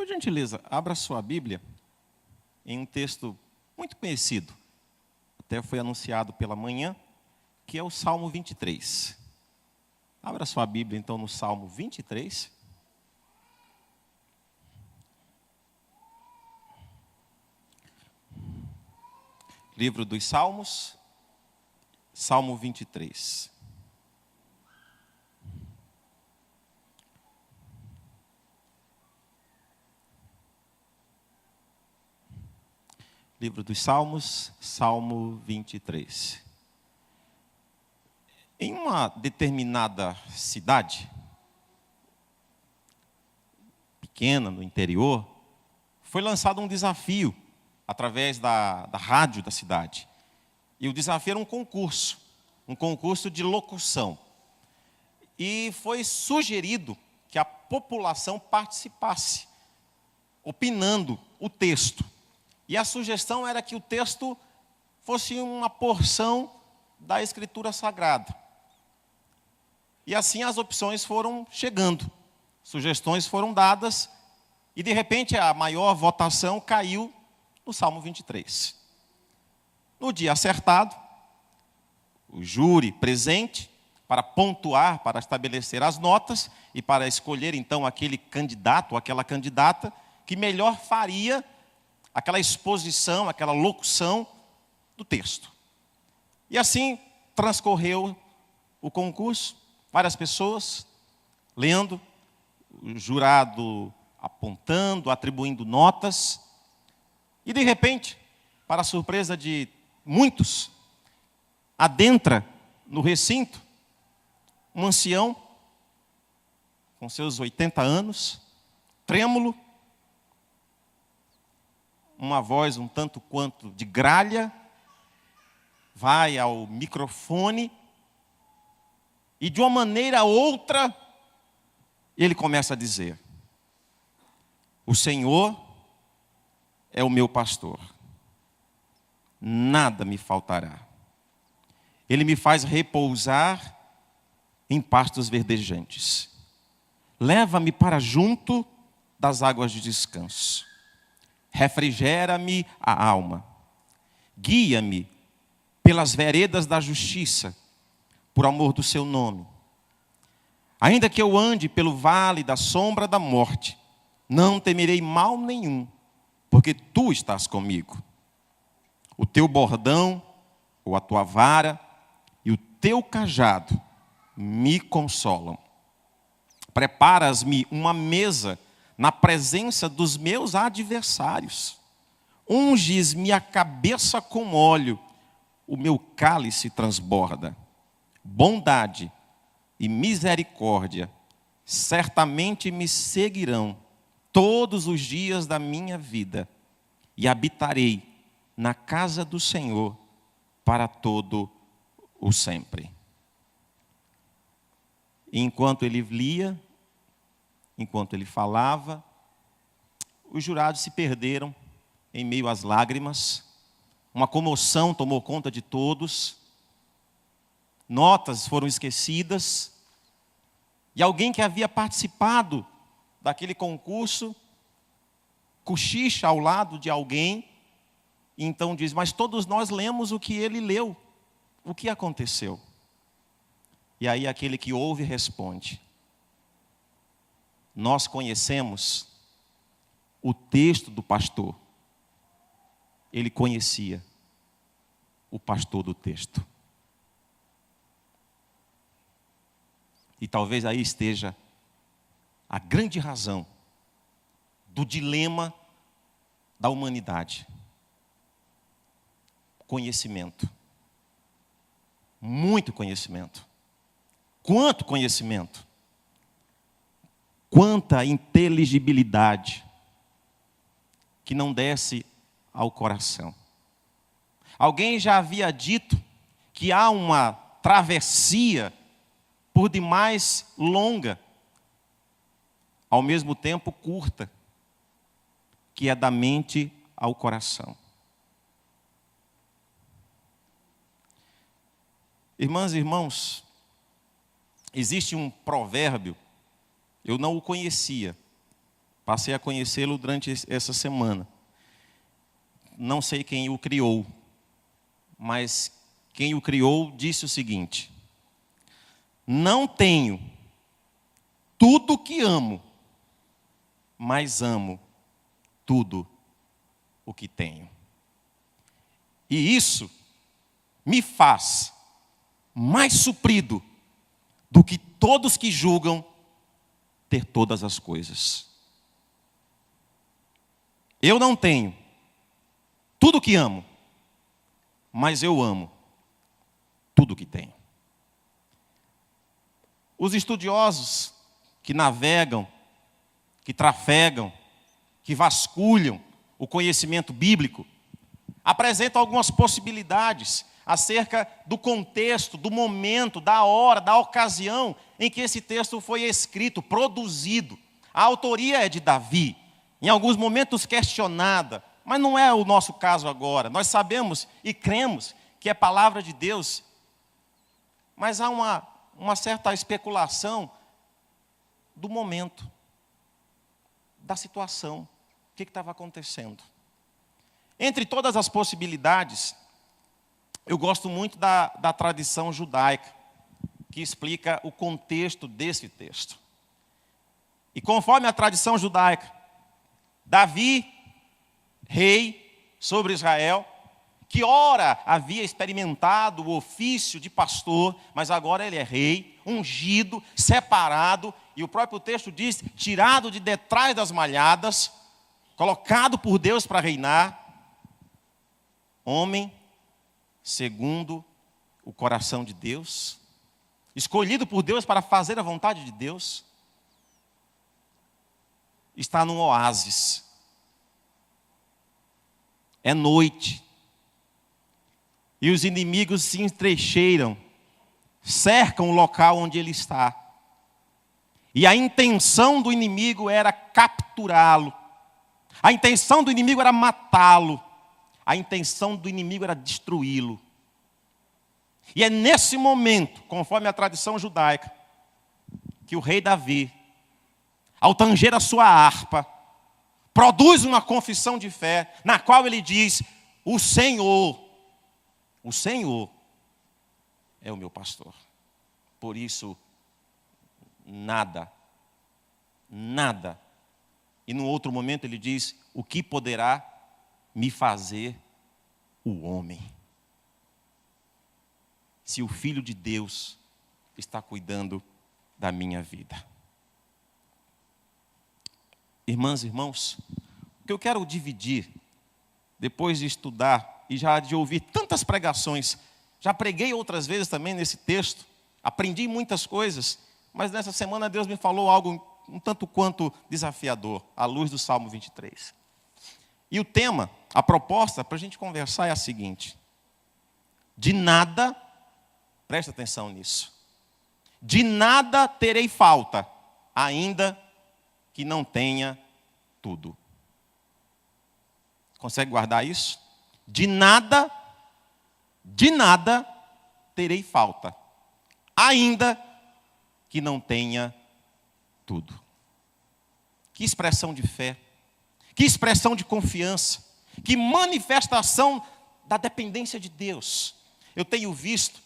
gentileza, abra sua Bíblia em um texto muito conhecido, até foi anunciado pela manhã, que é o Salmo 23. Abra sua Bíblia, então, no Salmo 23. Livro dos Salmos, Salmo 23. Livro dos Salmos, Salmo 23. Em uma determinada cidade, pequena, no interior, foi lançado um desafio através da rádio da cidade. E o desafio era um concurso de locução. E foi sugerido que a população participasse, opinando o texto. E a sugestão era que o texto fosse uma porção da Escritura Sagrada. E assim as opções foram chegando, sugestões foram dadas, e de repente a maior votação caiu no Salmo 23. No dia acertado, o júri presente, para pontuar, para estabelecer as notas, e para escolher então aquele candidato ou aquela candidata que melhor faria aquela exposição, aquela locução do texto. E assim transcorreu o concurso, várias pessoas lendo, o jurado apontando, atribuindo notas, e de repente, para a surpresa de muitos, adentra no recinto um ancião com seus 80 anos, trêmulo, uma voz um tanto quanto de gralha, vai ao microfone e de uma maneira ou outra ele começa a dizer: o Senhor é o meu pastor, nada me faltará. Ele me faz repousar em pastos verdejantes. Leva-me para junto das águas de descanso. Refrigera-me a alma. Guia-me pelas veredas da justiça, por amor do seu nome. Ainda que eu ande pelo vale da sombra da morte, não temerei mal nenhum, porque tu estás comigo. O teu bordão, ou a tua vara, e o teu cajado me consolam. Preparas-me uma mesa na presença dos meus adversários. Unges-me a cabeça com óleo, o meu cálice transborda. Bondade e misericórdia certamente me seguirão todos os dias da minha vida, e habitarei na casa do Senhor para todo o sempre. E enquanto ele lia, enquanto ele falava, os jurados se perderam em meio às lágrimas, uma comoção tomou conta de todos, notas foram esquecidas, e alguém que havia participado daquele concurso cochicha ao lado de alguém, e então diz: mas todos nós lemos o que ele leu, o que aconteceu? E aí aquele que ouve responde: nós conhecemos o texto do pastor. Ele conhecia o pastor do texto. E talvez aí esteja a grande razão do dilema da humanidade. Conhecimento. Muito conhecimento. Quanto conhecimento? Quanta inteligibilidade que não desce ao coração. Alguém já havia dito que há uma travessia por demais longa, ao mesmo tempo curta, que é da mente ao coração. Irmãs e irmãos, existe um provérbio, eu não o conhecia, Passei a conhecê-lo durante essa semana. Não sei quem o criou, mas quem o criou disse o seguinte: não tenho tudo que amo, mas amo tudo o que tenho. E isso me faz mais suprido do que todos que julgam ter todas as coisas. Eu não tenho tudo que amo, mas eu amo tudo que tenho. Os estudiosos que navegam, que trafegam, que vasculham o conhecimento bíblico, apresentam algumas possibilidades acerca do contexto, do momento, da hora, da ocasião em que esse texto foi escrito, produzido. A autoria é de Davi, em alguns momentos questionada, mas não é o nosso caso agora. Nós sabemos e cremos que é palavra de Deus, mas há uma certa especulação do momento, da situação, o que estava acontecendo. Entre todas as possibilidades, eu gosto muito da tradição judaica, que explica o contexto desse texto. E conforme a tradição judaica, Davi, rei sobre Israel, que ora havia experimentado o ofício de pastor, mas agora ele é rei, ungido, separado, e o próprio texto diz, tirado de detrás das malhadas, colocado por Deus para reinar, homem segundo o coração de Deus, escolhido por Deus para fazer a vontade de Deus, está num oásis. É noite. E os inimigos se entrecheiram, cercam o local onde ele está. E a intenção do inimigo era capturá-lo. A intenção do inimigo era matá-lo. A intenção do inimigo era destruí-lo. E é nesse momento, conforme a tradição judaica, que o rei Davi, ao tanger a sua harpa, produz uma confissão de fé, na qual ele diz, o Senhor é o meu pastor. Por isso, nada. E no outro momento ele diz, o que poderá me fazer o homem? Se o Filho de Deus está cuidando da minha vida. Irmãs e irmãos, o que eu quero dividir, depois de estudar e já de ouvir tantas pregações, já preguei outras vezes também nesse texto, aprendi muitas coisas, mas nessa semana Deus me falou algo um tanto quanto desafiador, à luz do Salmo 23. E o tema, a proposta para a gente conversar é a seguinte: de nada, presta atenção nisso, de nada terei falta, ainda que não tenha tudo. Consegue guardar isso? De nada terei falta, ainda que não tenha tudo. Que expressão de fé, que expressão de confiança, que manifestação da dependência de Deus. Eu tenho visto,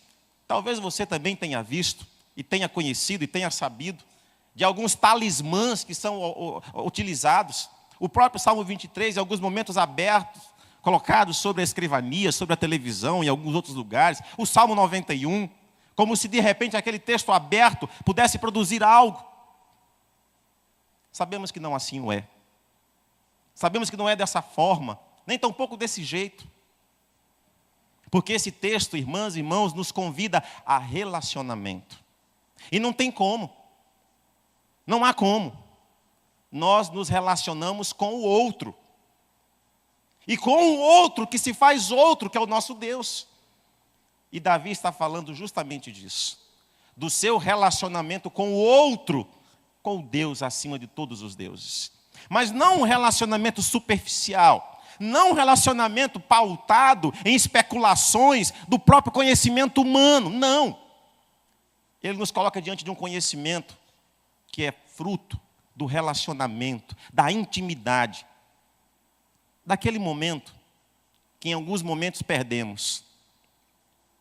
talvez você também tenha visto, e tenha conhecido, e tenha sabido, de alguns talismãs que são utilizados. O próprio Salmo 23, em alguns momentos abertos, colocados sobre a escrivania, sobre a televisão, em alguns outros lugares. O Salmo 91, como se de repente aquele texto aberto pudesse produzir algo. Sabemos que não assim é. Sabemos que não é dessa forma, nem tampouco desse jeito. Porque esse texto, irmãs e irmãos, nos convida a relacionamento. E não tem como. Não há como. Nós nos relacionamos com o outro. E com o outro que se faz outro, que é o nosso Deus. E Davi está falando justamente disso. Do seu relacionamento com o outro, com o Deus acima de todos os deuses. Mas não um relacionamento superficial. Não um relacionamento pautado em especulações do próprio conhecimento humano. Não. Ele nos coloca diante de um conhecimento que é fruto do relacionamento, da intimidade, daquele momento que em alguns momentos perdemos,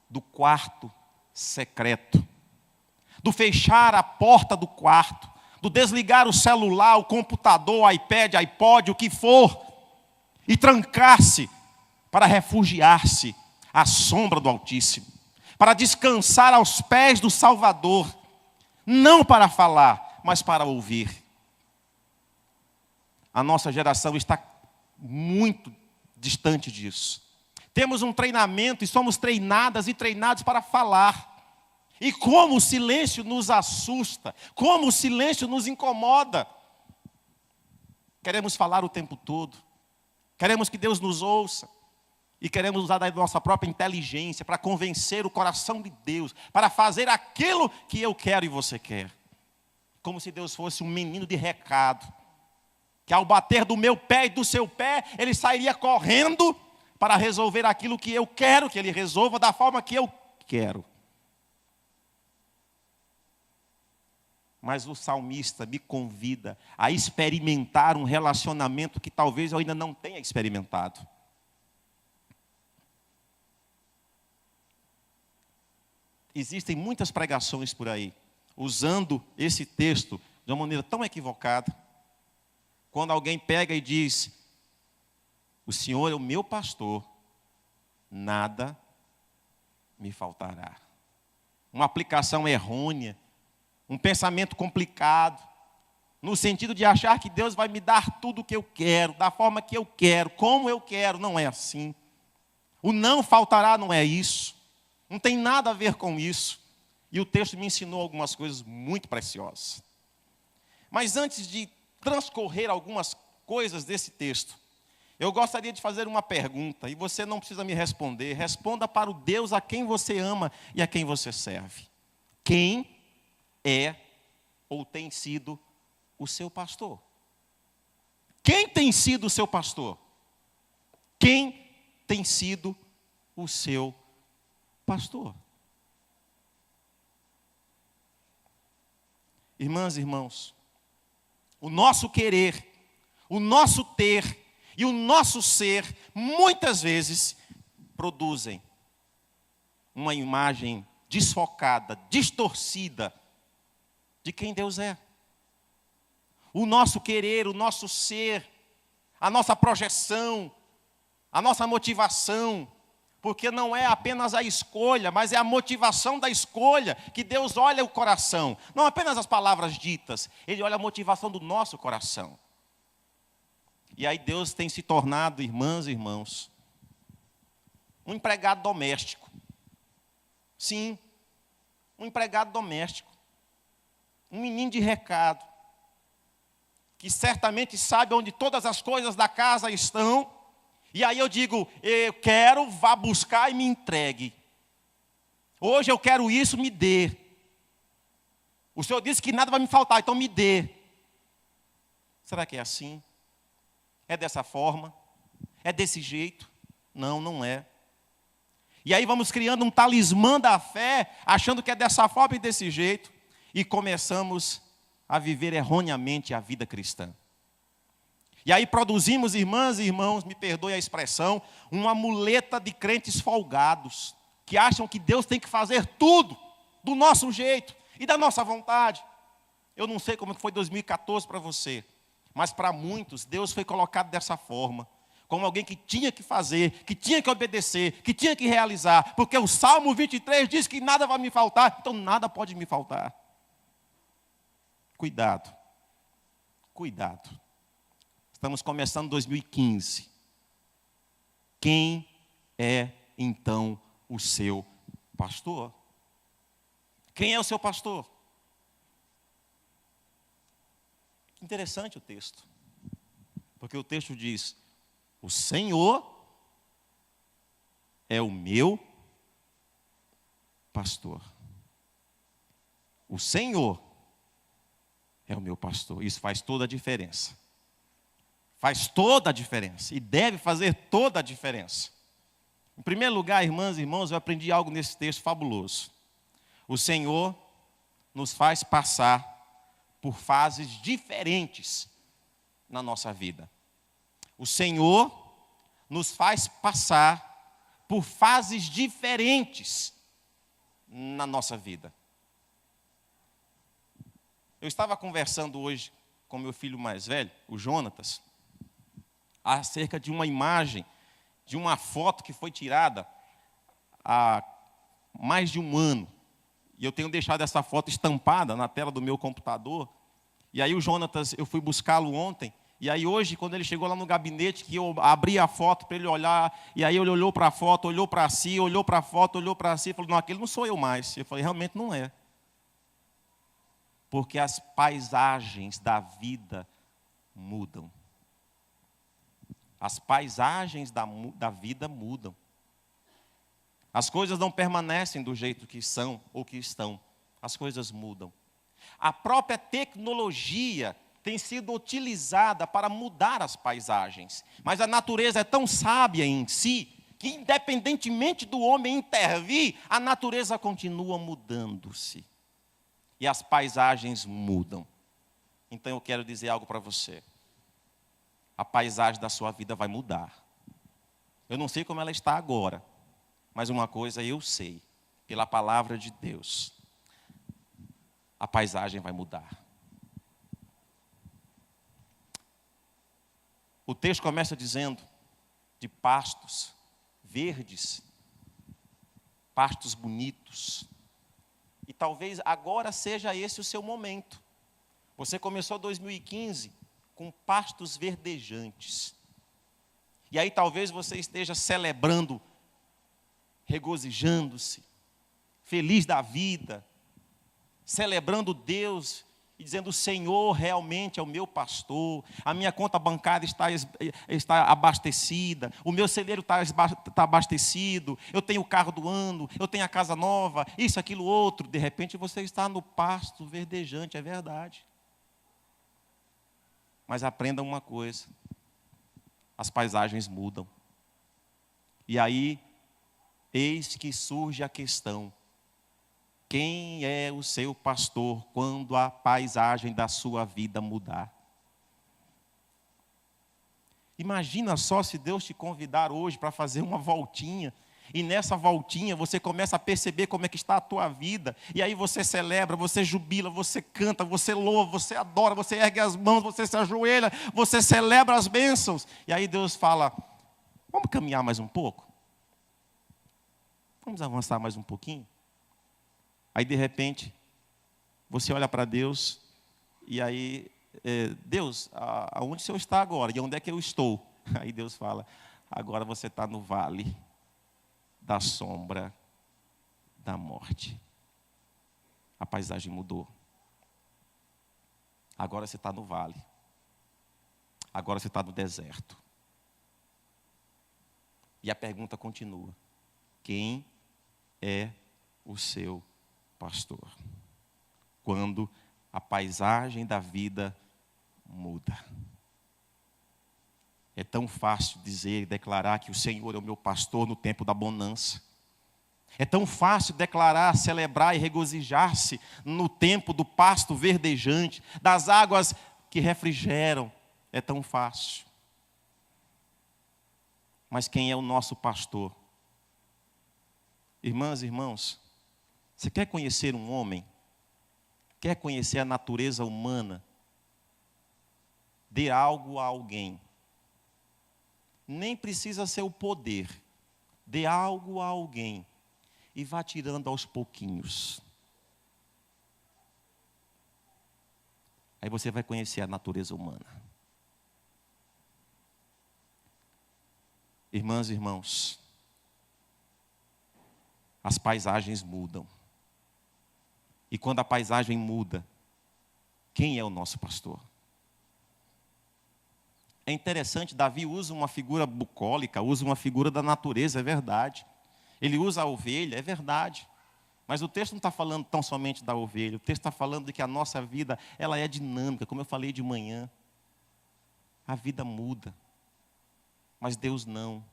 do quarto secreto, do fechar a porta do quarto, do desligar o celular, o computador, o iPad, iPod, o que for, e trancar-se para refugiar-se à sombra do Altíssimo, para descansar aos pés do Salvador, não para falar, mas para ouvir. A nossa geração está muito distante disso. Temos um treinamento e somos treinadas e treinados para falar. E como o silêncio nos assusta, como o silêncio nos incomoda. Queremos falar o tempo todo. Queremos que Deus nos ouça. E queremos usar da nossa própria inteligência para convencer o coração de Deus, para fazer aquilo que eu quero e você quer. Como se Deus fosse um menino de recado, que ao bater do meu pé e do seu pé, ele sairia correndo para resolver aquilo que eu quero que ele resolva da forma que eu quero. Mas o salmista me convida a experimentar um relacionamento que talvez eu ainda não tenha experimentado. Existem muitas pregações por aí, usando esse texto de uma maneira tão equivocada. Quando alguém pega e diz, o Senhor é o meu pastor, nada me faltará. Uma aplicação errônea, um pensamento complicado, no sentido de achar que Deus vai me dar tudo o que eu quero, da forma que eu quero, como eu quero. Não é assim. O não faltará não é isso. Não tem nada a ver com isso. E o texto me ensinou algumas coisas muito preciosas. Mas antes de transcorrer algumas coisas desse texto, eu gostaria de fazer uma pergunta, e você não precisa me responder. Responda para o Deus a quem você ama e a quem você serve. Quem é ou tem sido o seu pastor? Quem tem sido o seu pastor? Quem tem sido o seu pastor? Irmãs e irmãos, o nosso querer, o nosso ter e o nosso ser, muitas vezes, produzem uma imagem desfocada, distorcida, de quem Deus é. O nosso querer, o nosso ser, a nossa projeção, a nossa motivação, porque não é apenas a escolha, mas é a motivação da escolha, que Deus olha o coração, não apenas as palavras ditas, Ele olha a motivação do nosso coração. E aí Deus tem se tornado, irmãs e irmãos, um empregado doméstico. Sim, um empregado doméstico. Um menino de recado, que certamente sabe onde todas as coisas da casa estão, e aí eu digo, eu quero, vá buscar e me entregue. Hoje eu quero isso, me dê. O Senhor disse que nada vai me faltar, então me dê. Será que é assim? É dessa forma? É desse jeito? Não, não é. E aí vamos criando um talismã da fé, achando que é dessa forma e desse jeito. E começamos a viver erroneamente a vida cristã. E aí produzimos, irmãs e irmãos, me perdoe a expressão, uma muleta de crentes folgados, que acham que Deus tem que fazer tudo do nosso jeito e da nossa vontade. Eu não sei como foi 2014 para você, mas para muitos Deus foi colocado dessa forma, como alguém que tinha que fazer, que tinha que obedecer, que tinha que realizar, porque o Salmo 23 diz que nada vai me faltar, então nada pode me faltar. Cuidado, cuidado. Estamos começando 2015. Quem é, então, o seu pastor? Quem é o seu pastor? Interessante o texto. Porque o texto diz, o Senhor é o meu pastor. O Senhor é o meu pastor. Isso faz toda a diferença. Faz toda a diferença. E deve fazer toda a diferença. Em primeiro lugar, irmãs e irmãos, eu aprendi algo nesse texto fabuloso. O Senhor nos faz passar por fases diferentes na nossa vida. O Senhor nos faz passar por fases diferentes na nossa vida. Eu estava conversando hoje com meu filho mais velho, o Jonatas, acerca de uma imagem, de uma foto que foi tirada há mais de um ano. E eu tenho deixado essa foto estampada na tela do meu computador. E aí o Jonatas, eu fui buscá-lo ontem. E aí hoje, quando ele chegou lá no gabinete, que eu abri a foto para ele olhar, e aí ele olhou para a foto, olhou para si, olhou para a foto, olhou para si, e falou, não, aquele não sou eu mais. Eu falei, realmente não é. Porque as paisagens da vida mudam. As paisagens da vida mudam. As coisas não permanecem do jeito que são ou que estão. As coisas mudam. A própria tecnologia tem sido utilizada para mudar as paisagens. Mas a natureza é tão sábia em si, que independentemente do homem intervir, a natureza continua mudando-se. E as paisagens mudam. Então eu quero dizer algo para você. A paisagem da sua vida vai mudar. Eu não sei como ela está agora, mas uma coisa eu sei, pela palavra de Deus, a paisagem vai mudar. O texto começa dizendo de pastos verdes, pastos bonitos. E talvez agora seja esse o seu momento. Você começou 2015 com pastos verdejantes. E aí talvez você esteja celebrando, regozijando-se, feliz da vida, celebrando Deus e dizendo, o Senhor realmente é o meu pastor, a minha conta bancária está abastecida, o meu celeiro está abastecido, eu tenho o carro do ano, eu tenho a casa nova, isso, aquilo, outro. De repente você está no pasto verdejante, é verdade. Mas aprenda uma coisa, as paisagens mudam. E aí, eis que surge a questão, quem é o seu pastor quando a paisagem da sua vida mudar? Imagina só se Deus te convidar hoje para fazer uma voltinha, e nessa voltinha você começa a perceber como é que está a tua vida, e aí você celebra, você jubila, você canta, você louva, você adora, você ergue as mãos, você se ajoelha, você celebra as bênçãos, e aí Deus fala, vamos caminhar mais um pouco? Vamos avançar mais um pouquinho? Aí, de repente, você olha para Deus, e aí, Deus, aonde o Senhor está agora? E onde é que eu estou? Aí Deus fala, agora você está no vale da sombra da morte. A paisagem mudou. Agora você está no vale. Agora você está no deserto. E a pergunta continua, quem é o seu pastor? Quando a paisagem da vida muda. É tão fácil dizer e declarar que o Senhor é o meu pastor no tempo da bonança. É tão fácil declarar, celebrar e regozijar-se no tempo do pasto verdejante, das águas que refrigeram. É tão fácil. Mas quem é o nosso pastor? Irmãs e irmãos, você quer conhecer um homem? Quer conhecer a natureza humana? Dê algo a alguém. Nem precisa ser o poder. Dê algo a alguém. E vá tirando aos pouquinhos. Aí você vai conhecer a natureza humana. Irmãs e irmãos, as paisagens mudam. E quando a paisagem muda, quem é o nosso pastor? É interessante, Davi usa uma figura bucólica, usa uma figura da natureza, é verdade. Ele usa a ovelha, é verdade. Mas o texto não está falando tão somente da ovelha, o texto está falando de que a nossa vida, ela é dinâmica, como eu falei de manhã. A vida muda, mas Deus não.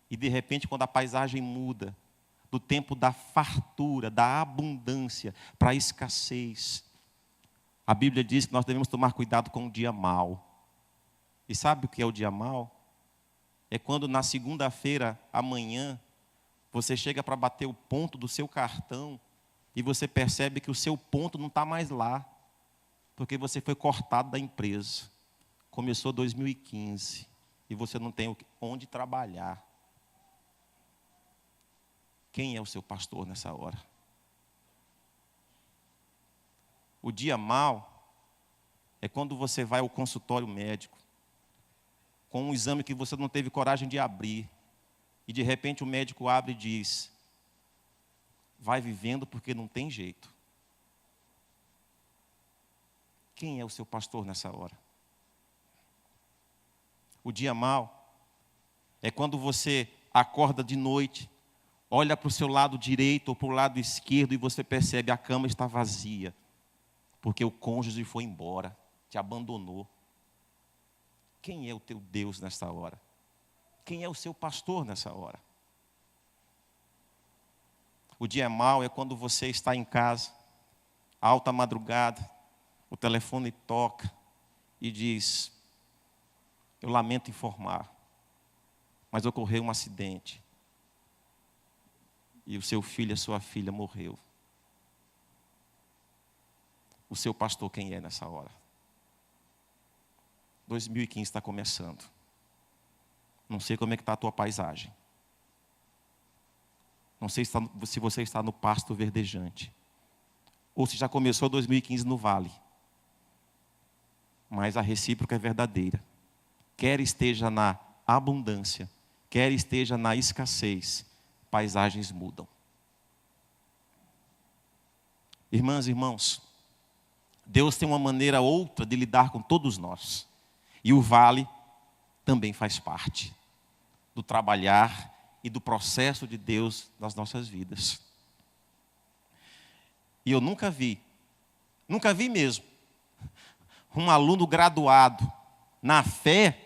E de repente, quando a paisagem muda, do tempo da fartura, da abundância, para a escassez, A Bíblia diz que nós devemos tomar cuidado com o dia mau. E sabe o que é o dia mau? É quando na segunda-feira, amanhã, você chega para bater o ponto do seu cartão e você percebe que o seu ponto não está mais lá, porque você foi cortado da empresa. Começou 2015 e você não tem onde trabalhar. Quem é o seu pastor nessa hora? O dia mau é quando você vai ao consultório médico com um exame que você não teve coragem de abrir e de repente o médico abre e diz: vai vivendo porque não tem jeito. Quem é o seu pastor nessa hora? O dia mau é quando você acorda de noite, olha para o seu lado direito ou para o lado esquerdo e você percebe a cama está vazia, porque o cônjuge foi embora, te abandonou. Quem é o teu Deus nessa hora? Quem é o seu pastor nessa hora? O dia mau é quando você está em casa, alta madrugada, o telefone toca e diz: eu lamento informar, mas ocorreu um acidente e o seu filho, a sua filha morreu. O seu pastor quem é nessa hora? 2015 está começando. Não sei como é que está a tua paisagem. Não sei se você está no pasto verdejante. Ou se já começou 2015 no vale. Mas a recíproca é verdadeira. Quer esteja na abundância, quer esteja na escassez, paisagens mudam. Irmãs e irmãos, Deus tem uma maneira outra de lidar com todos nós. E o vale também faz parte do trabalhar e do processo de Deus nas nossas vidas. E eu nunca vi mesmo, um aluno graduado na fé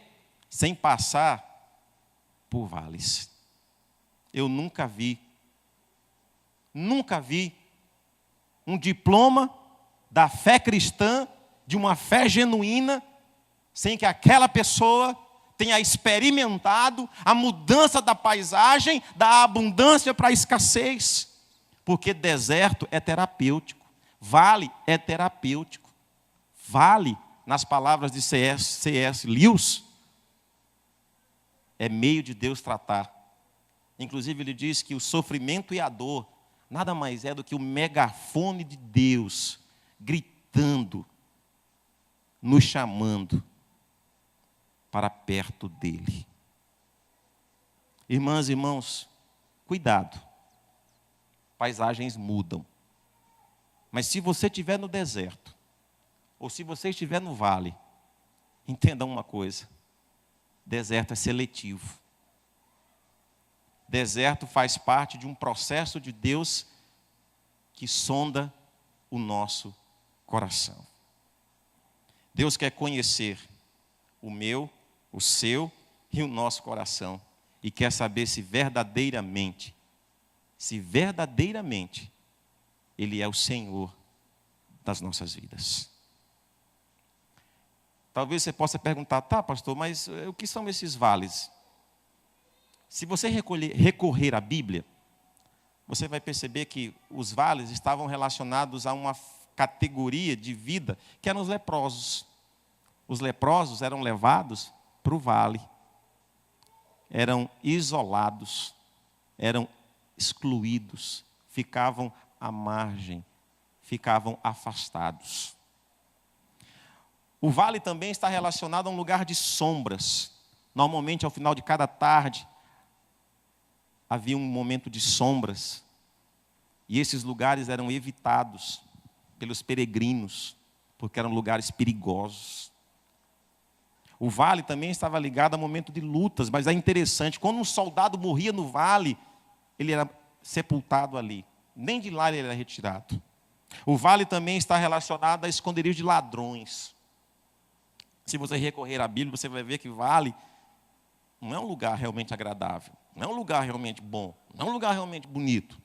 sem passar por vales. Eu nunca vi um diploma da fé cristã, de uma fé genuína, sem que aquela pessoa tenha experimentado a mudança da paisagem, da abundância para a escassez. Porque deserto é terapêutico, vale é terapêutico. Vale, nas palavras de C.S. Lewis, é meio de Deus tratar. Inclusive ele diz que o sofrimento e a dor nada mais é do que o megafone de Deus gritando, nos chamando para perto dele. Irmãs e irmãos, cuidado. Paisagens mudam. Mas se você estiver no deserto, ou se você estiver no vale, entenda uma coisa: deserto é seletivo. Deserto faz parte de um processo de Deus que sonda o nosso coração. Deus quer conhecer o meu, o seu e o nosso coração. E quer saber se verdadeiramente Ele é o Senhor das nossas vidas. Talvez você possa perguntar: tá, pastor, mas o que são esses vales? Se você recorrer à Bíblia, você vai perceber que os vales estavam relacionados a uma categoria de vida que eram os leprosos. Os leprosos eram levados para o vale, eram isolados, eram excluídos, ficavam à margem, ficavam afastados. O vale também está relacionado a um lugar de sombras. Normalmente, ao final de cada tarde, havia um momento de sombras. E esses lugares eram evitados pelos peregrinos, porque eram lugares perigosos. O vale também estava ligado a momento de lutas, mas é interessante, quando um soldado morria no vale, ele era sepultado ali. Nem de lá ele era retirado. O vale também está relacionado a esconderijo de ladrões. Se você recorrer à Bíblia, você vai ver que vale não é um lugar realmente agradável, não é um lugar realmente bom, não é um lugar realmente bonito.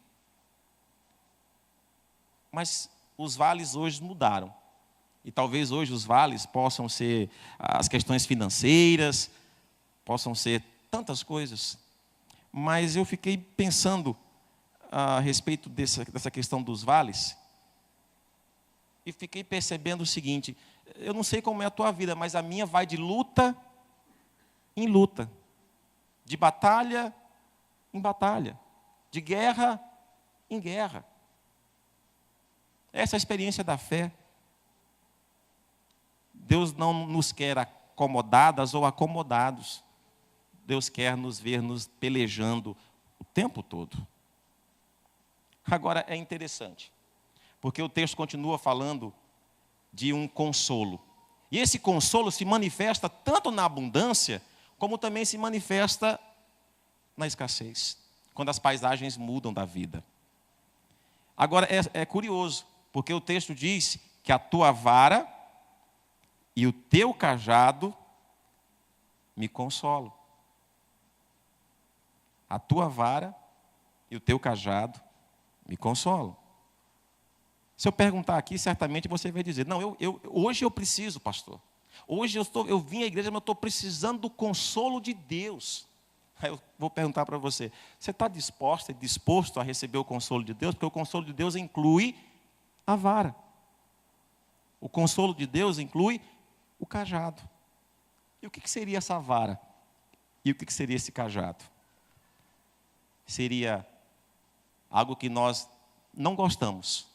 Mas os vales hoje mudaram. E talvez hoje os vales possam ser as questões financeiras, possam ser tantas coisas. Mas eu fiquei pensando a respeito dessa questão dos vales, e fiquei percebendo o seguinte: eu não sei como é a tua vida, mas a minha vai de luta em luta, de batalha em batalha, de guerra em guerra. Essa é a experiência da fé. Deus não nos quer acomodadas ou acomodados. Deus quer nos ver nos pelejando o tempo todo. Agora é interessante, porque o texto continua falando de um consolo. E esse consolo se manifesta tanto na abundância, como também se manifesta na escassez, quando as paisagens mudam da vida. Agora é curioso, porque o texto diz que a tua vara e o teu cajado me consolam. A tua vara e o teu cajado me consolam. Se eu perguntar aqui, certamente você vai dizer: não, hoje eu preciso, pastor. Hoje eu vim à igreja, mas eu estou precisando do consolo de Deus. Aí eu vou perguntar para você: você está disposto a receber o consolo de Deus? Porque o consolo de Deus inclui a vara. O consolo de Deus inclui o cajado. E o que seria essa vara? E o que seria esse cajado? Seria algo que nós não gostamos.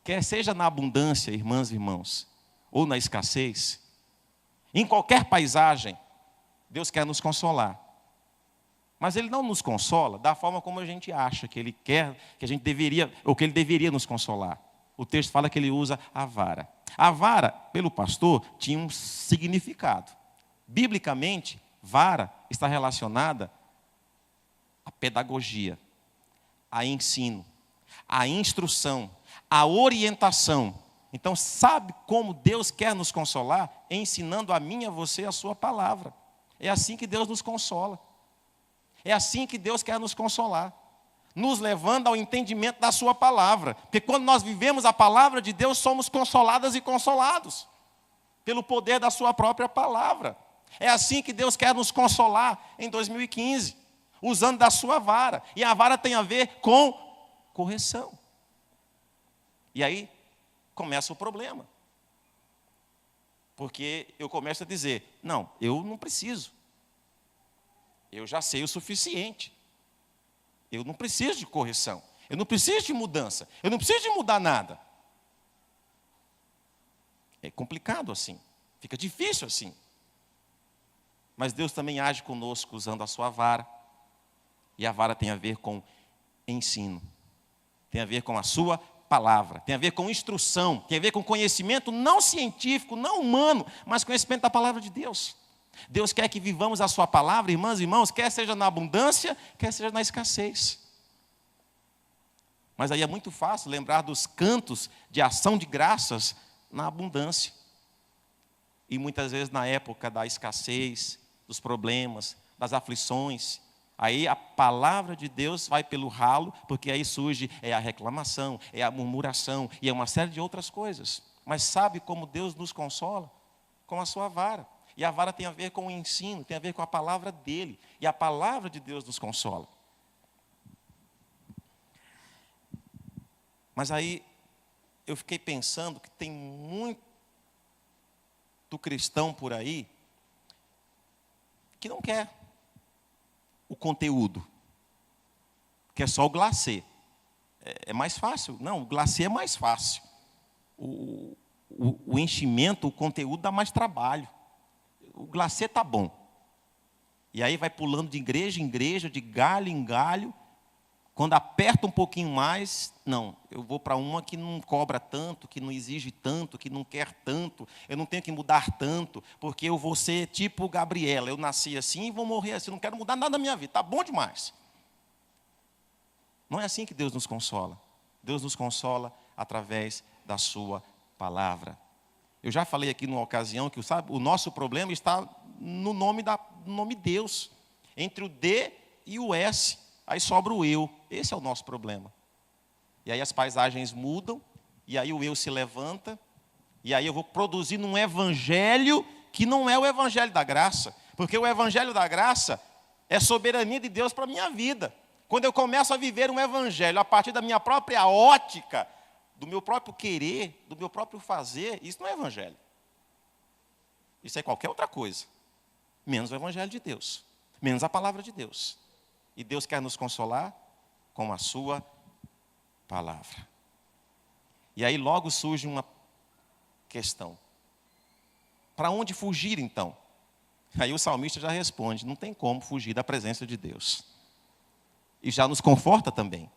Quer seja na abundância, irmãs e irmãos, ou na escassez, em qualquer paisagem, Deus quer nos consolar. Mas Ele não nos consola da forma como a gente acha que Ele quer, que a gente deveria, ou que Ele deveria nos consolar. O texto fala que Ele usa a vara. A vara, pelo pastor, tinha um significado. Biblicamente, vara está relacionada à pedagogia, a ensino, a instrução, a orientação. Então, sabe como Deus quer nos consolar? Ensinando a mim e a você a sua palavra. É assim que Deus nos consola. É assim que Deus quer nos consolar, nos levando ao entendimento da sua palavra. Porque quando nós vivemos a palavra de Deus, somos consoladas e consolados pelo poder da sua própria palavra. É assim que Deus quer nos consolar em 2015, usando da sua vara. E a vara tem a ver com correção. E aí começa o problema. Porque eu começo a dizer: não, eu não preciso. Eu já sei o suficiente. Eu não preciso de correção. Eu não preciso de mudança. Eu não preciso de mudar nada. É complicado assim. Fica difícil assim. Mas Deus também age conosco usando a sua vara. E a vara tem a ver com ensino. Tem a ver com a sua palavra. Tem a ver com instrução. Tem a ver com conhecimento não científico, não humano, mas conhecimento da palavra de Deus. Deus quer que vivamos a sua palavra, irmãs e irmãos, quer seja na abundância, quer seja na escassez. Mas aí é muito fácil lembrar dos cantos de ação de graças na abundância. E muitas vezes na época da escassez, dos problemas, das aflições, aí a palavra de Deus vai pelo ralo, porque aí surge a reclamação, a murmuração e uma série de outras coisas. Mas sabe como Deus nos consola? Com a sua vara. E a vara tem a ver com o ensino, tem a ver com a palavra dele. E a palavra de Deus nos consola. Mas aí eu fiquei pensando que tem muito cristão por aí que não quer o conteúdo, que é só o glacê. É mais fácil. Não, o glacê é mais fácil. O enchimento, o conteúdo dá mais trabalho. O glacê está bom. E aí vai pulando de igreja em igreja, de galho em galho. Quando aperta um pouquinho mais, não, eu vou para uma que não cobra tanto, que não exige tanto, que não quer tanto. Eu não tenho que mudar tanto, porque eu vou ser tipo Gabriela. Eu nasci assim e vou morrer assim. Não quero mudar nada na minha vida. Está bom demais. Não é assim que Deus nos consola. Deus nos consola através da sua palavra. Eu já falei aqui numa ocasião que o nosso problema está no nome Deus. Entre o D e o S, aí sobra o eu. Esse é o nosso problema. E aí as paisagens mudam e aí o eu se levanta, e aí eu vou produzindo um evangelho que não é o evangelho da graça. Porque o evangelho da graça é soberania de Deus para a minha vida. Quando eu começo a viver um evangelho a partir da minha própria ótica, do meu próprio querer, do meu próprio fazer, isso não é evangelho. Isso é qualquer outra coisa, menos o evangelho de Deus, menos a palavra de Deus. E Deus quer nos consolar com a sua palavra. E aí logo surge uma questão. Para onde fugir então? Aí o salmista já responde, não tem como fugir da presença de Deus. E já nos conforta também.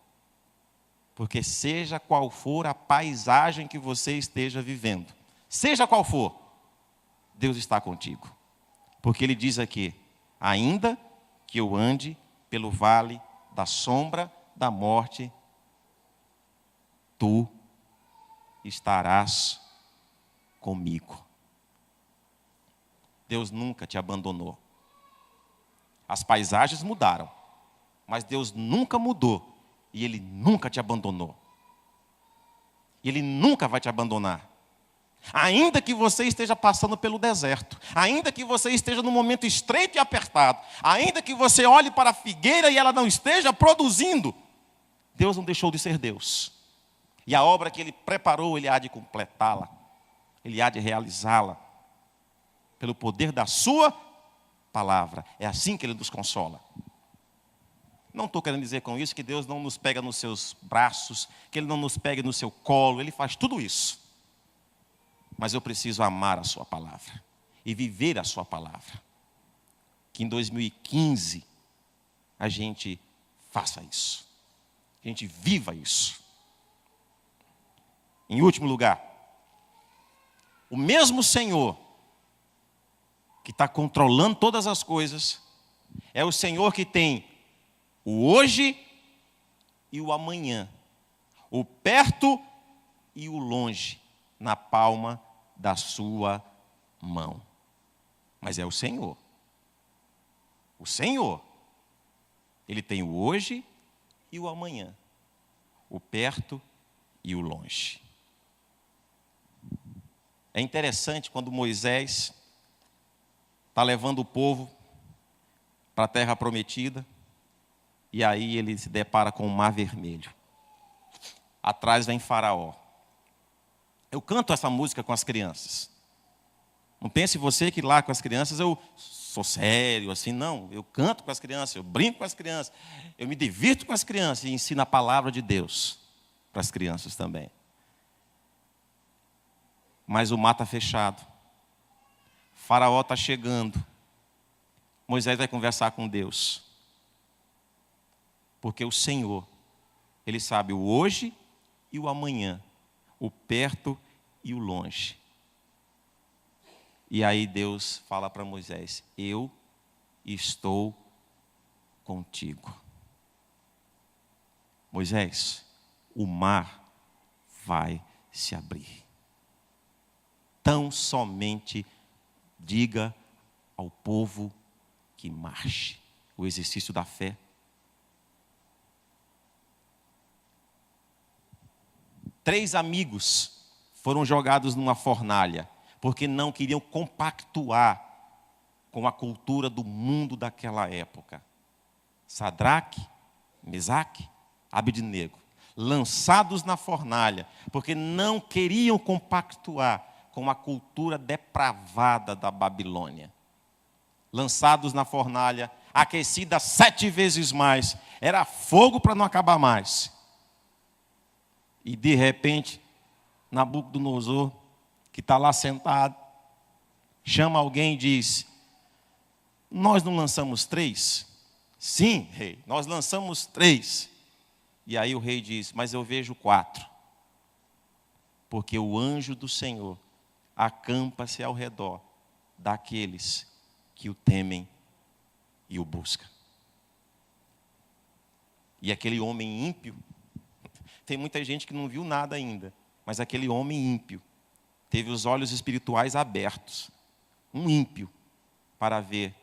Porque seja qual for a paisagem que você esteja vivendo, seja qual for, Deus está contigo. Porque Ele diz aqui, ainda que eu ande pelo vale da sombra da morte, tu estarás comigo. Deus nunca te abandonou. As paisagens mudaram, mas Deus nunca mudou e Ele nunca te abandonou. Ele nunca vai te abandonar. Ainda que você esteja passando pelo deserto, ainda que você esteja num momento estreito e apertado, ainda que você olhe para a figueira e ela não esteja produzindo, Deus não deixou de ser Deus. E a obra que Ele preparou, Ele há de completá-la, Ele há de realizá-la, pelo poder da sua palavra. É assim que Ele nos consola. Não estou querendo dizer com isso que Deus não nos pega nos seus braços, que Ele não nos pega no seu colo, Ele faz tudo isso. Mas eu preciso amar a sua palavra e viver a sua palavra. Que em 2015 a gente faça isso. Que a gente viva isso. Em último lugar, o mesmo Senhor que está controlando todas as coisas, é o Senhor que tem o hoje e o amanhã, o perto e o longe, na palma da sua mão. Mas é o Senhor. O Senhor. Ele tem o hoje e o amanhã, o perto e o longe. É interessante quando Moisés está levando o povo para a terra prometida, e aí ele se depara com o Mar Vermelho. Atrás vem Faraó. Eu canto essa música com as crianças. Não pense você que lá com as crianças eu sou sério, assim, não. Eu canto com as crianças, eu brinco com as crianças, eu me divirto com as crianças e ensino a palavra de Deus para as crianças também. Mas o mar está fechado. Faraó está chegando. Moisés vai conversar com Deus. Porque o Senhor, Ele sabe o hoje e o amanhã, o perto e o longe. E aí Deus fala para Moisés, eu estou contigo. Moisés, o mar vai se abrir. Tão somente diga ao povo que marche. O exercício da fé. Três amigos foram jogados numa fornalha, porque não queriam compactuar com a cultura do mundo daquela época. Sadraque, Mesaque, Abednego, lançados na fornalha, porque não queriam compactuar com a cultura depravada da Babilônia. Lançados na fornalha, aquecida 7 vezes mais, era fogo para não acabar mais. E de repente, Nabucodonosor, que está lá sentado, chama alguém e diz, nós não lançamos 3? Sim, rei, nós lançamos 3. E aí o rei diz, mas eu vejo 4. Porque o anjo do Senhor acampa-se ao redor daqueles que o temem e o buscam. E aquele homem ímpio, tem muita gente que não viu nada ainda, mas aquele homem ímpio teve os olhos espirituais abertos, um ímpio, para ver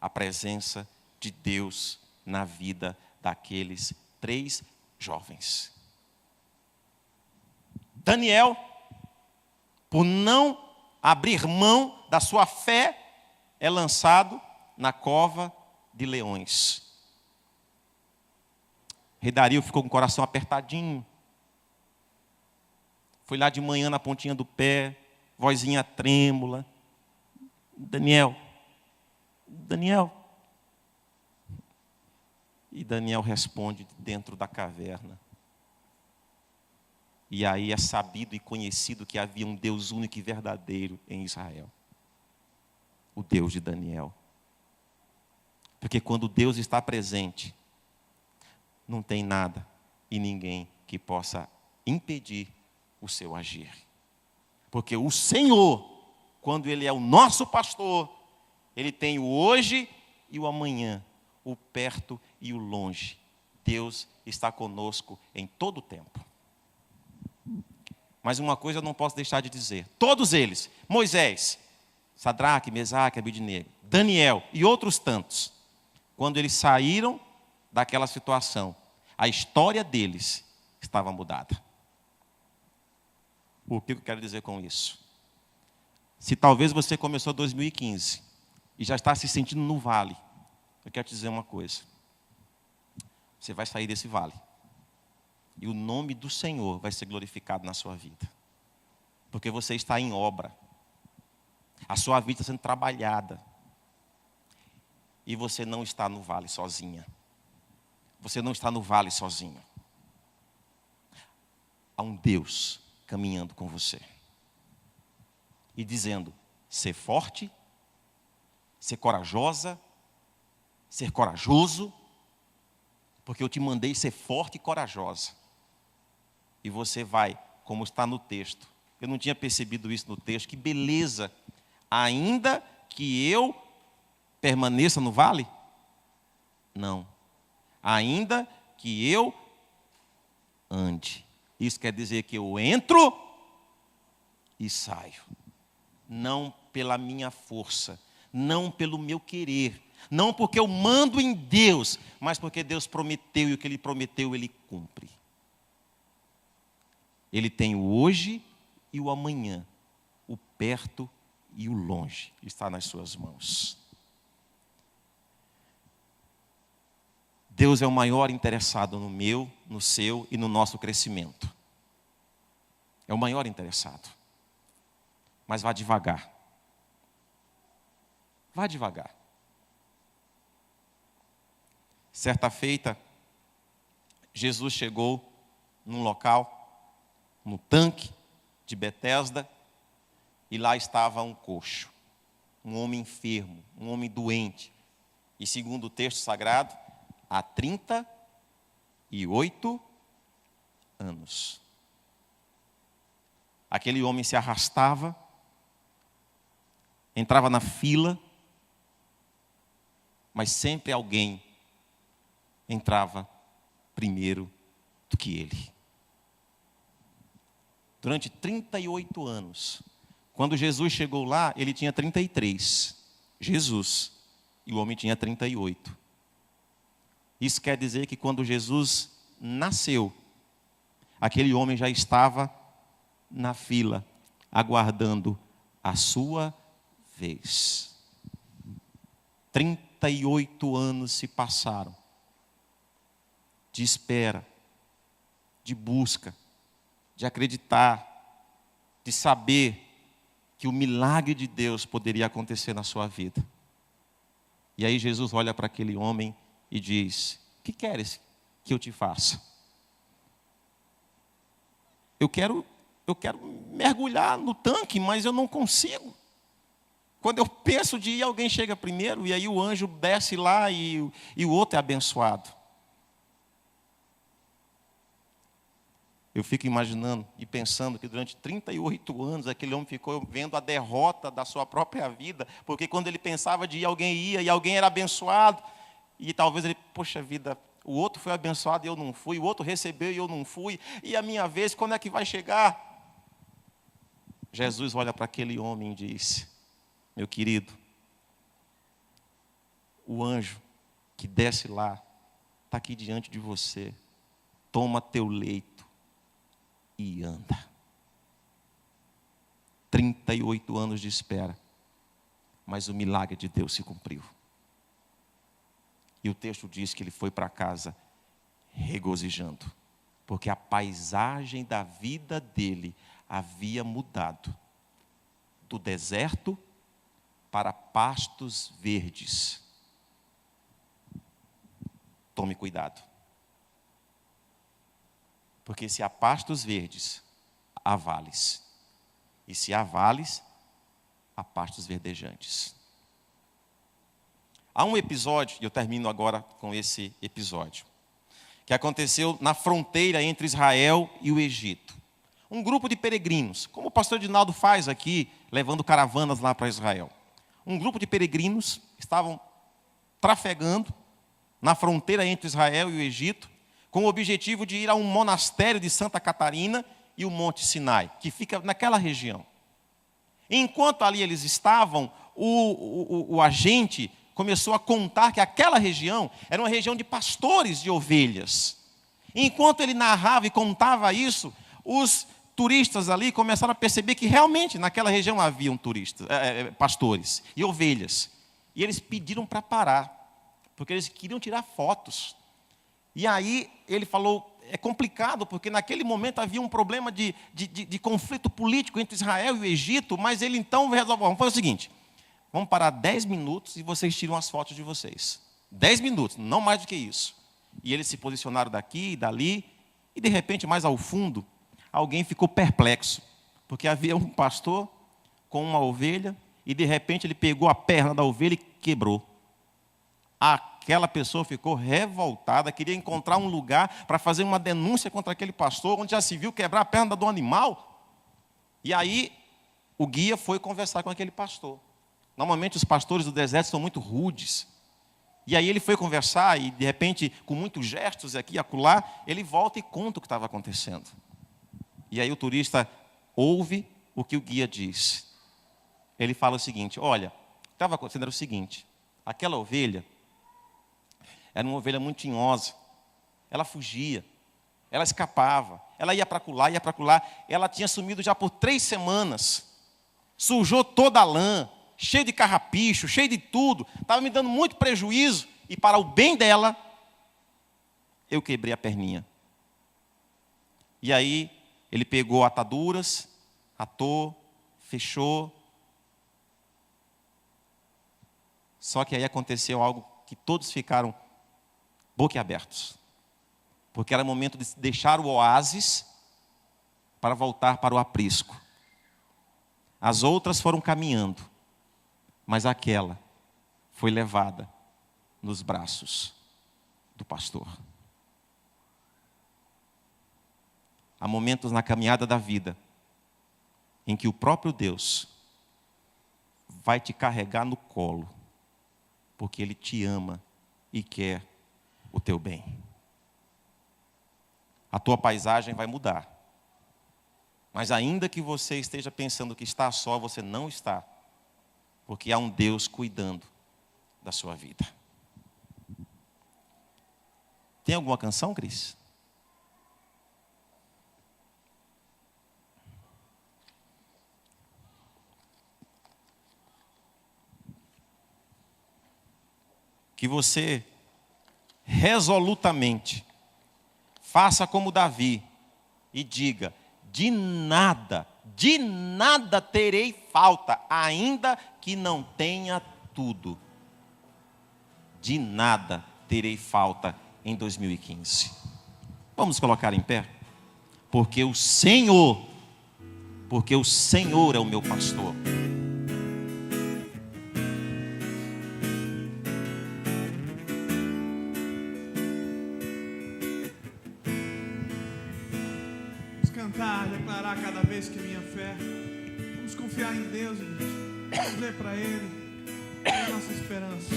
a presença de Deus na vida daqueles 3 jovens. Daniel, por não abrir mão da sua fé, é lançado na cova de leões. Rei Dario ficou com o coração apertadinho. Foi lá de manhã na pontinha do pé, vozinha trêmula. Daniel. E Daniel responde dentro da caverna. E aí é sabido e conhecido que havia um Deus único e verdadeiro em Israel. O Deus de Daniel. Porque quando Deus está presente, não tem nada e ninguém que possa impedir o seu agir. Porque o Senhor, quando Ele é o nosso pastor, Ele tem o hoje e o amanhã, o perto e o longe. Deus está conosco em todo o tempo. Mas uma coisa eu não posso deixar de dizer. Todos eles, Moisés, Sadraque, Mesaque, Abednego, Daniel e outros tantos, quando eles saíram daquela situação, a história deles estava mudada. O que eu quero dizer com isso? Se talvez você começou 2015 e já está se sentindo no vale, eu quero te dizer uma coisa. Você vai sair desse vale. E o nome do Senhor vai ser glorificado na sua vida. Porque você está em obra. A sua vida está sendo trabalhada. E você não está no vale sozinha. Você não está no vale sozinho. Há um Deus caminhando com você. E dizendo, ser forte, ser corajosa, ser corajoso, porque eu te mandei ser forte e corajosa. E você vai, como está no texto. Eu não tinha percebido isso no texto. Que beleza. Ainda que eu permaneça no vale? Não. Ainda que eu ande. Isso quer dizer que eu entro e saio. Não pela minha força. Não pelo meu querer. Não porque eu mando em Deus. Mas porque Deus prometeu e o que Ele prometeu, Ele cumpre. Ele tem o hoje e o amanhã. O perto e o longe. Está nas suas mãos. Deus é o maior interessado no meu, no seu e no nosso crescimento. É o maior interessado. Mas vá devagar. Vá devagar. Certa feita, Jesus chegou num local, no tanque de Betesda, e lá estava um coxo, um homem enfermo, um homem doente. E segundo o texto sagrado, há 38 anos. Aquele homem se arrastava, entrava na fila, mas sempre alguém entrava primeiro do que ele. Durante 38 anos. Quando Jesus chegou lá, ele tinha 33. Jesus. E o homem tinha 38. Isso quer dizer que quando Jesus nasceu, aquele homem já estava na fila, aguardando a sua vez. 38 anos se passaram. De espera, de busca, de acreditar, de saber que o milagre de Deus poderia acontecer na sua vida. E aí Jesus olha para aquele homem e diz, o que queres que eu te faça? Eu quero mergulhar no tanque, mas eu não consigo. Quando eu penso de ir, alguém chega primeiro, e aí o anjo desce lá e o outro é abençoado. Eu fico imaginando e pensando que durante 38 anos aquele homem ficou vendo a derrota da sua própria vida, porque quando ele pensava de ir, alguém ia e alguém era abençoado, e talvez ele, poxa vida, o outro foi abençoado e eu não fui, o outro recebeu e eu não fui, e a minha vez, quando é que vai chegar? Jesus olha para aquele homem e diz, meu querido, o anjo que desce lá, está aqui diante de você, toma teu leito e anda. 38 anos de espera. Mas o milagre de Deus se cumpriu. E o texto diz que ele foi para casa regozijando, porque a paisagem da vida dele havia mudado do deserto para pastos verdes. Tome cuidado, porque se há pastos verdes, há vales, e se há vales, há pastos verdejantes. Há um episódio, e eu termino agora com esse episódio, que aconteceu na fronteira entre Israel e o Egito. Um grupo de peregrinos, como o pastor Edinaldo faz aqui, levando caravanas lá para Israel. Um grupo de peregrinos estavam trafegando na fronteira entre Israel e o Egito, com o objetivo de ir a um monastério de Santa Catarina e o Monte Sinai, que fica naquela região. Enquanto ali eles estavam, o agente começou a contar que aquela região era uma região de pastores de ovelhas. Enquanto ele narrava e contava isso, os turistas ali começaram a perceber que realmente naquela região haviam pastores e ovelhas. E eles pediram para parar, porque eles queriam tirar fotos. E aí ele falou, é complicado, porque naquele momento havia um problema de conflito político entre Israel e o Egito, mas ele então resolveu, vamos fazer o seguinte, vamos parar 10 minutos e vocês tiram as fotos de vocês. 10 minutos, não mais do que isso. E eles se posicionaram daqui e dali, e de repente, mais ao fundo, alguém ficou perplexo, porque havia um pastor com uma ovelha, e de repente ele pegou a perna da ovelha e quebrou. Aquela pessoa ficou revoltada, queria encontrar um lugar para fazer uma denúncia contra aquele pastor, onde já se viu quebrar a perna do animal. E aí, o guia foi conversar com aquele pastor. Normalmente os pastores do deserto são muito rudes. E aí ele foi conversar e, de repente, com muitos gestos aqui e acolá, ele volta e conta o que estava acontecendo. E aí o turista ouve o que o guia diz. Ele fala o seguinte, olha, o que estava acontecendo era o seguinte, aquela ovelha era uma ovelha muito tinhosa, ela fugia, ela escapava, ela ia para acolá, ela tinha sumido já por 3 semanas, sujou toda a lã, cheio de carrapicho, cheio de tudo, estava me dando muito prejuízo, e para o bem dela, eu quebrei a perninha. E aí, ele pegou ataduras, atou, fechou. Só que aí aconteceu algo que todos ficaram boquiabertos. Porque era momento de deixar o oásis para voltar para o aprisco. As outras foram caminhando, mas aquela foi levada nos braços do pastor. Há momentos na caminhada da vida em que o próprio Deus vai te carregar no colo, porque Ele te ama e quer o teu bem. A tua paisagem vai mudar, mas ainda que você esteja pensando que está só, você não está, porque há um Deus cuidando da sua vida. Tem alguma canção, Cris? Que você resolutamente faça como Davi e diga, de nada terei falta, ainda que não tenha tudo. De nada terei falta em 2015. Vamos colocar em pé? Porque o Senhor é o meu pastor. Declarar cada vez que minha fé. Vamos confiar em Deus, gente. Vamos ver para Ele. É a nossa esperança.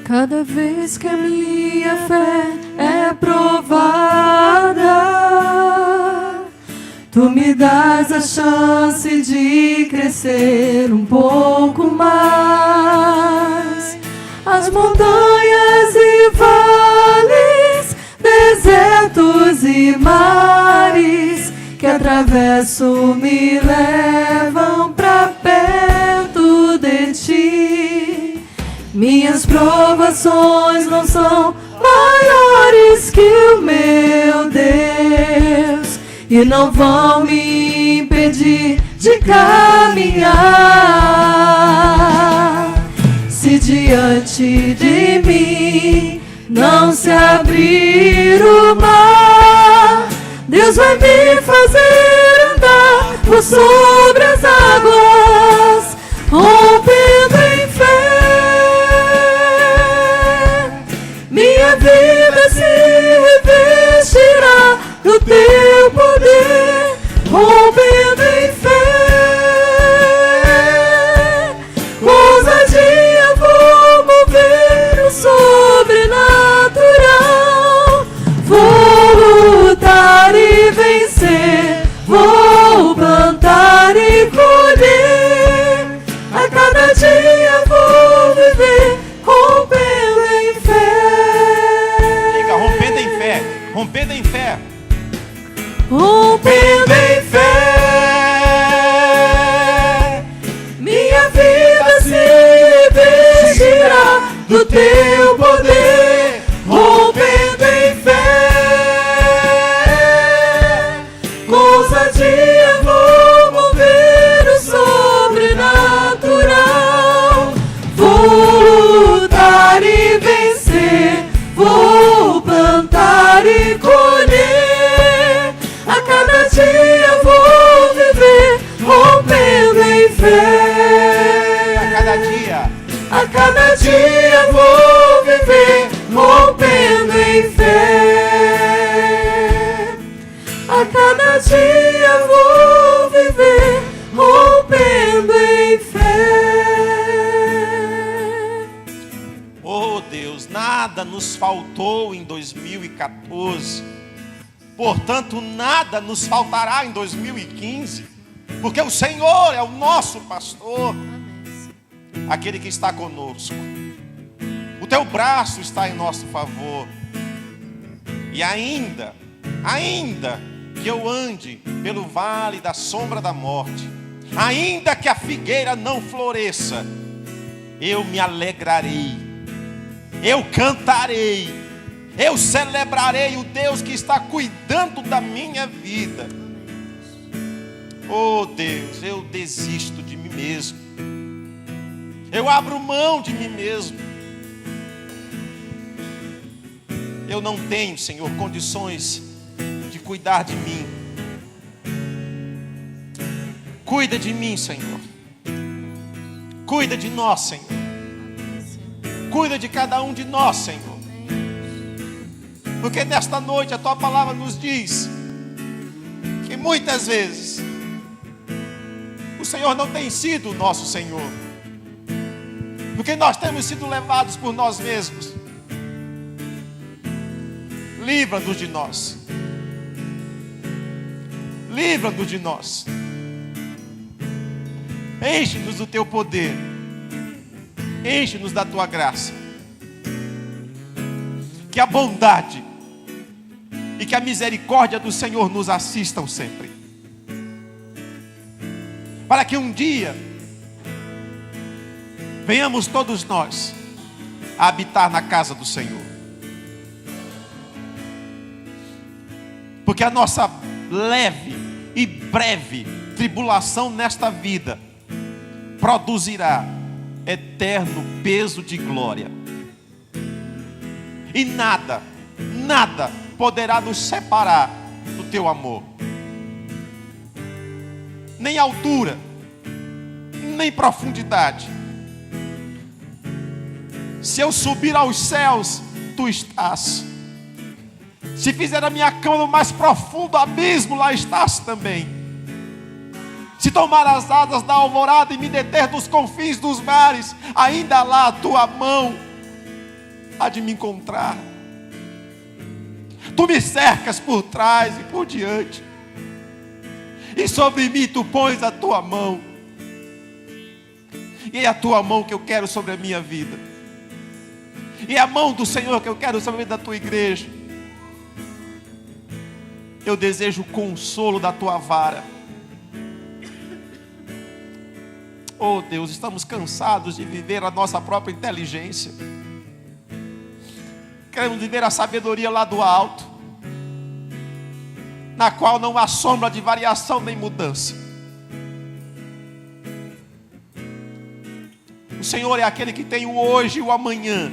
Cada vez que a minha fé é provada, Tu me dás a chance de crescer um pouco mais. As montanhas e vales, desertos e mares que atravesso me levam pra perto de ti. Minhas provações não são maiores que o meu Deus e não vão me impedir de caminhar. Se diante de mim não se abrir o mar, Deus vai me fazer andar por sobre as águas, rompendo em fé. Minha vida se revestirá do teu poder, rompendo em fé. Ousadia vou mover o sobrenatural, vou lutar e vencer, vou plantar e colher. A cada dia vou viver rompendo em fé. Diga, rompendo em fé, rompendo em fé. Rompendo em fé, minha vida se vestirá do teu poder, rompendo em fé. Com ousadia vou mover o sobrenatural, vou lutar e vencer, vou plantar e colher. A cada dia vou viver rompendo em fé. A cada dia vou viver rompendo em fé. A cada dia vou viver rompendo em fé. Oh Deus, nada nos faltou em 2014. Portanto, nada nos faltará em 2015, porque o Senhor é o nosso pastor, aquele que está conosco. O teu braço está em nosso favor. E ainda que eu ande pelo vale da sombra da morte, ainda que a figueira não floresça, eu me alegrarei, eu cantarei, eu celebrarei o Deus que está cuidando da minha vida. Oh Deus, eu desisto de mim mesmo, eu abro mão de mim mesmo. Eu não tenho, Senhor, condições de cuidar de mim. Cuida de mim, Senhor. Cuida de nós, Senhor. Cuida de cada um de nós, Senhor. Porque nesta noite a tua palavra nos diz que muitas vezes o Senhor não tem sido o nosso Senhor, porque nós temos sido levados por nós mesmos. Livra-nos de nós. Livra-nos de nós. Enche-nos do teu poder. Enche-nos da tua graça. Que a bondade e que a misericórdia do Senhor nos assistam sempre. Para que um dia venhamos todos nós a habitar na casa do Senhor. Porque a nossa leve e breve tribulação nesta vida produzirá eterno peso de glória. E nada poderá nos separar do teu amor. Nem altura, nem profundidade. Se eu subir aos céus, tu estás. Se fizer a minha cama no mais profundo abismo, lá estás também. Se tomar as asas da alvorada e me deter nos confins dos mares, ainda lá a tua mão há de me encontrar. Tu me cercas por trás e por diante, e sobre mim tu pões a tua mão. E é a tua mão que eu quero sobre a minha vida, e é a mão do Senhor que eu quero sobre a vida da tua igreja. Eu desejo o consolo da tua vara. Oh Deus, estamos cansados de viver a nossa própria inteligência. Queremos viver a sabedoria lá do alto, na qual não há sombra de variação nem mudança. O Senhor é aquele que tem o hoje e o amanhã,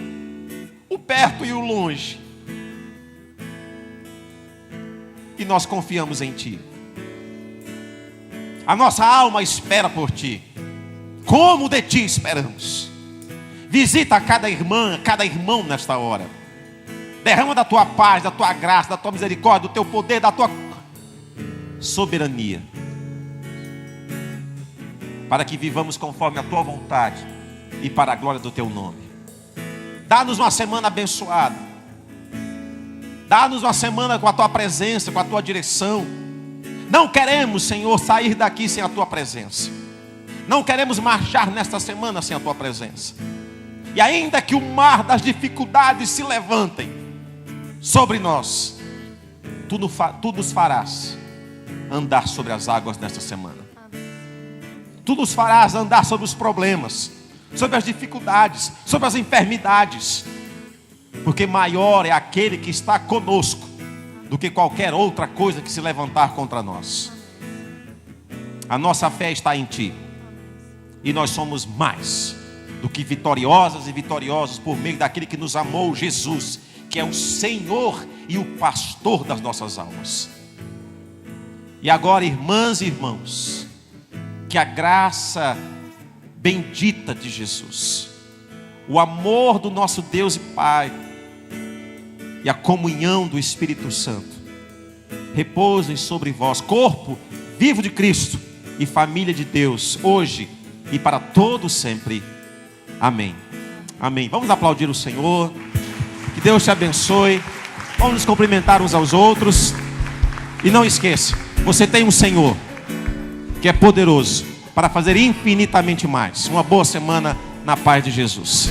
o perto e o longe. E nós confiamos em Ti. A nossa alma espera por Ti. Como de Ti esperamos. Visita cada irmã, cada irmão nesta hora. Derrama da Tua paz, da Tua graça, da Tua misericórdia, do Teu poder, da Tua soberania. Para que vivamos conforme a Tua vontade e para a glória do Teu nome. Dá-nos uma semana abençoada. Dá-nos uma semana com a Tua presença, com a Tua direção. Não queremos, Senhor, sair daqui sem a Tua presença. Não queremos marchar nesta semana sem a Tua presença. E ainda que o mar das dificuldades se levantem sobre nós, Tu nos farás andar sobre as águas nesta semana. Tu nos farás andar sobre os problemas, sobre as dificuldades, sobre as enfermidades. Porque maior é aquele que está conosco do que qualquer outra coisa que se levantar contra nós. A nossa fé está em Ti. E nós somos mais do que vitoriosas e vitoriosos por meio daquele que nos amou, Jesus, que é o Senhor e o pastor das nossas almas. E agora, irmãs e irmãos, que a graça bendita de Jesus, o amor do nosso Deus e Pai e a comunhão do Espírito Santo repousem sobre vós, corpo vivo de Cristo e família de Deus, hoje e para todo sempre. Amém. Amém. Vamos aplaudir o Senhor. Que Deus te abençoe. Vamos nos cumprimentar uns aos outros. E não esqueça, você tem um Senhor que é poderoso para fazer infinitamente mais. Uma boa semana na paz de Jesus.